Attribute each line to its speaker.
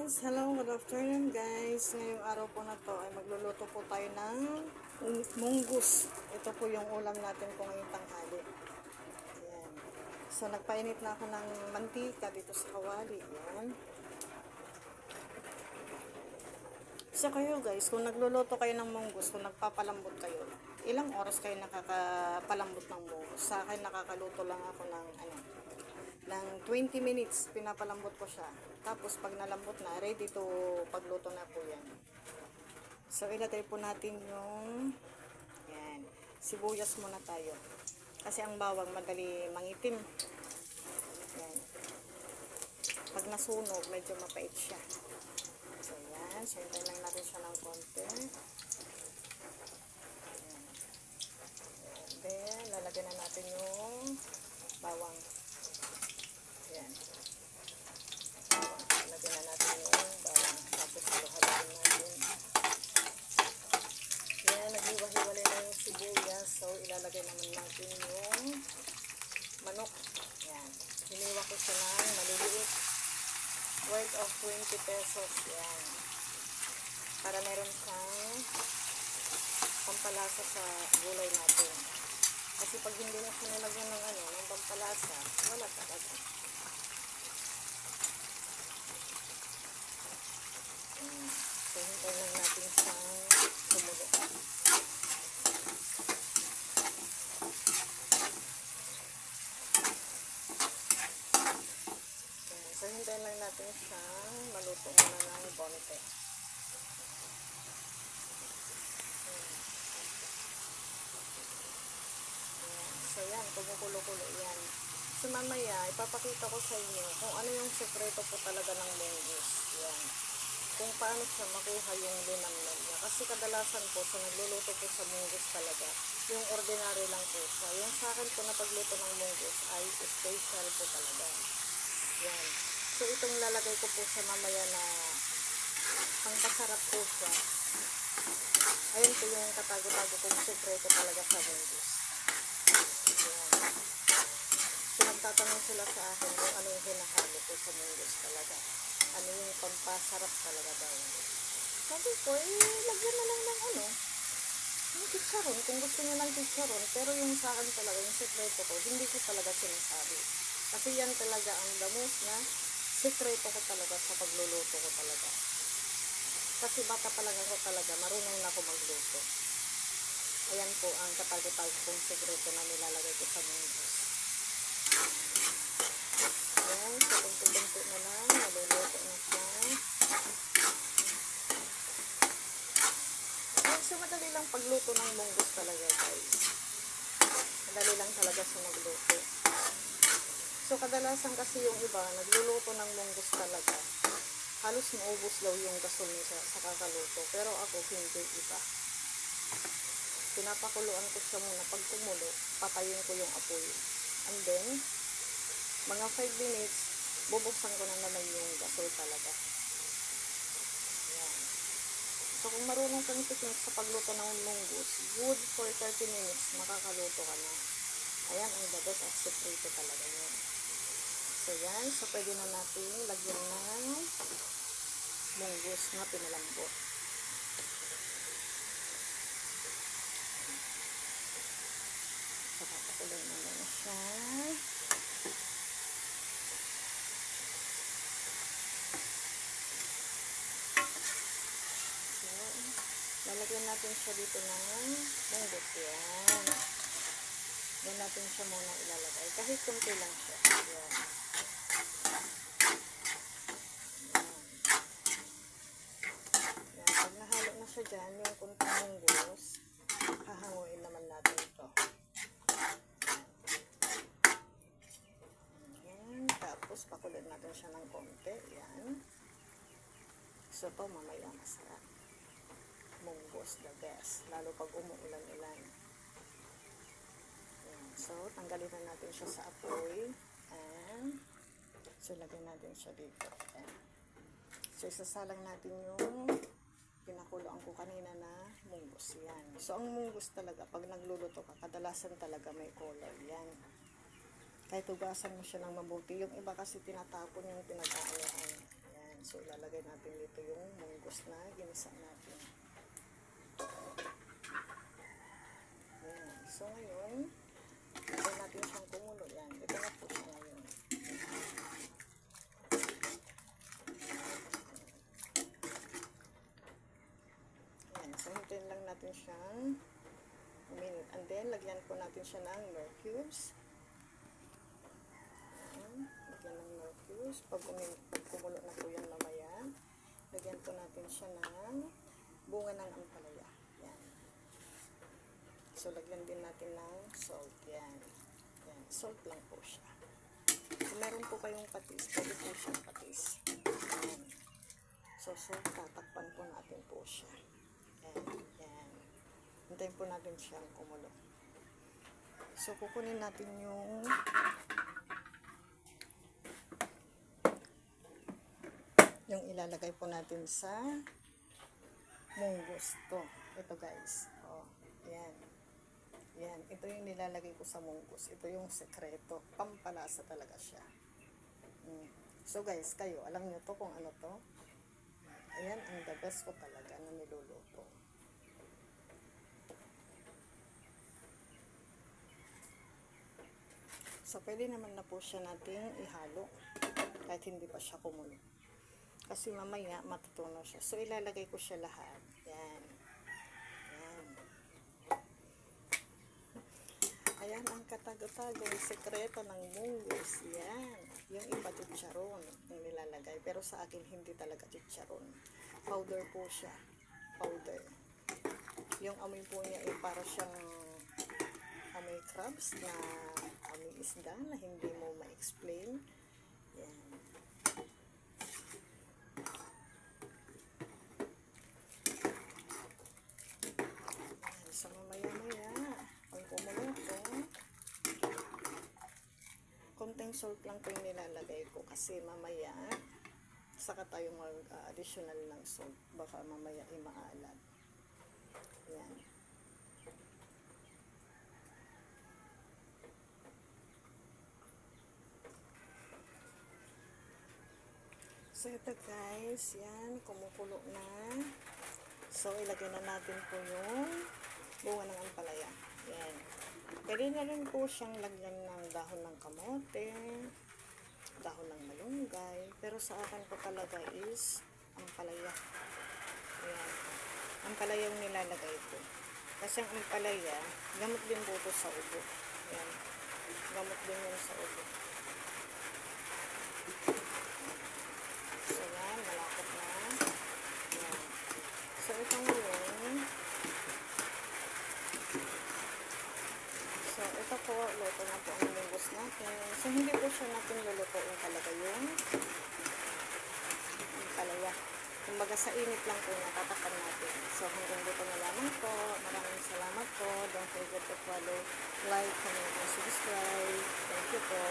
Speaker 1: Yes, hello, good afternoon guys. Ngayong araw po na to ay magluluto po tayo ng munggus. Ito po yung ulam natin po ngayong tanghali. Ayan. So nagpainit na ako ng mantika dito sa kawali. Ayan. So kayo guys, kung nagluluto kayo ng munggus, kung nagpapalambot kayo, ilang oras kayo nakakapalambot ng munggus? Sa akin nakakaluto lang ako ng 20 minutes, pinapalambot ko siya. Tapos pag nalambot na, ready to pagluto na po yan. So ilagay po natin yung yan, sibuyas muna tayo. Kasi ang bawang madali mangitim. Yan. Pag nasunog, medyo mapait siya. So yan, sintayin lang natin siya ng konti. Yan. And then, lalagyan na natin yung bawang. Yan. Lagyan na natin yung bawang. Tapos halo-haloin natin. Yan, naghiwa-hiwalay na yung sibuyas. So, ilalagay naman natin yung manok. Yan. Hiniwa ko siya ng maliliit. Worth of 20 pesos. Yan. Para meron siyang pampalasa sa gulay natin. Kasi pag hindi na siya nilagyan ng pampalasa, wala talaga. So, hintayin lang natin siyang tumulo. So, hintayin lang natin siyang maluto muna ng konti. So, yan. Kumukulo-kulo yan. So, mamaya, ipapakita ko sa inyo kung ano yung sekreto po talaga ng munggus. Yan. Kung paano siya makuha yung linamnam niya. Kasi kadalasan po sa nagluluto po sa munggus talaga, yung ordinary lang po siya. Yung sa akin po na pagluto ng munggus ay special po talaga. Yan. So itong lalagay ko po sa mamaya na pangpasarap po siya. Ayun po yung katago-tago kong sekreto talaga sa munggus. Yan. So nagtatanong sila sa akin kung ano yung hinahalo ko sa munggus talaga. Ano yung pampasarap talaga daw. Sabi ko, lagyan na lang ng yung chicharon, kung gusto niyo ng chicharon. Pero yung sa akin talaga, yung sekreto ko, hindi ko talaga sinasabi. Kasi yan talaga ang damos na sekreto ko talaga sa pagluluto ko talaga. Kasi bata pa lang ako talaga, marunong na ako magluto. Ayan po ang katago-tago kong sekreto na nilalagay ko sa munggus. Ayan, so bunti-bunti na lang, naluluto na siya. Ayan, so madali lang pagluto ng munggus talaga guys. Madali lang talaga siya magluto. So kadalasan kasi yung iba, nagluluto ng munggus talaga. Halos maubos daw yung gasol niya sa kakaluto. Pero ako hindi iba. Pinapakuluan ko siya muna. Pag kumulo, patayin ko yung apoy. And then, mga 5 minutes, bubuksan ko na naman yung gasol talaga. Ayan. So, kung marunong kang technique sa pagluto ng munggus, good for 30 minutes, makakaluto ka na. Ayan, ang the best at sekreto talaga yun. So, yan. So, pwede na natin lagyan ng munggus na pinalambot. So, papakuloy na lang siya. Lalagyan natin siya dito ng munggus. Yan. Yan natin siya muna ilalagay. Kahit kunti lang siya. Yan. Yan. Pag nahalo na siya dyan, yung kunting munggus, hahanguin naman natin ito. Yan. Tapos, pakuloy natin siya ng konti. Yan. So, ito mamaya masarap. Munggus, the best. Lalo pag umuulan-ulan. So, tanggalin na natin siya sa apoy. And, so, lagyan natin siya dito. And, so, isasalang natin yung pinakuloan ko kanina na munggus. Yan. So, ang munggus talaga, pag nagluluto ka, kadalasan talaga may color. Yan. Kahit hugasan mo siya ng mabuti. Yung iba kasi tinatapon yung pinag-aanoan. Yan. So, ilalagay ilalagay natin dito yung munggos na ginisa natin. Ayan. So ngayon, ito natin siyang kumulo. Yan. Ito na po siya ngayon. Ayan. So hintayin lang natin siyang and then lagyan po natin siya ng nor cubes. Ayan. Lagyan ng nor cubes. Pag kumulo na po yan mamaya, lagyan po natin siya ng bunga ng ampalaya. Yan. So, lagyan din natin ng salt. Yan. Yan. Salt lang po siya. Kung meron po kayong patis, pwede po siyang patis. Yan. So, tatakpan po natin po siya. Yan. Yan. Hintayin po natin siyang kumulo. So, kukunin natin yung ilalagay po natin sa munggos to. Ito guys. Oh, yan. Yan. Ito yung nilalagay ko sa munggos. Ito yung sekreto. Pampalasa talaga siya. So guys, kayo, alam nyo to kung ano to? Ayan, ang the best ko talaga na niluluto. So, pwede naman na po siya nating ihalo kahit hindi pa siya kumulo. Kasi mamaya matutunaw siya. So, ilalagay ko siya lahat. Yan. Yan. Ayan ang katago-tagong sekreto ng munggos. Yan. Yung iba chicharon yung nilalagay. Pero sa akin hindi talaga chicharon. Powder po siya. Powder. Yung amoy po niya ay para siyang amoy crabs na amoy isda na hindi mo ma-explain. Yan. So, mamaya-maya, pag kumulo ko, konting salt lang po yung nilalagay ko kasi mamaya, saka tayo mag-additional ng salt. Baka mamaya imaalat. Yan. So, ito guys, yan, kumukulo na. So, ilagay na natin po yung bunga ng ampalaya. Yan. Pwede na rin po siyang lagyan ng dahon ng kamote, dahon ng malunggay. Pero sa akin po talaga is ampalaya. Yan. Ampalaya yung nilalagay ko. Kasi ang ampalaya, gamot din po ito sa ubo. Yan. Gamot din yun sa ubo. So, yan. Malapot na. Yan. So, ito ngayon. So, ito po, luto na po ang munggos natin. So, hindi po siya natin lulutuin talaga yung palaya. Kumbaga, sa init lang po niya, tatakpan natin. So, hanggang dito na lamang po. Maraming salamat po. Don't forget to follow, like, comment, and subscribe. Thank you po.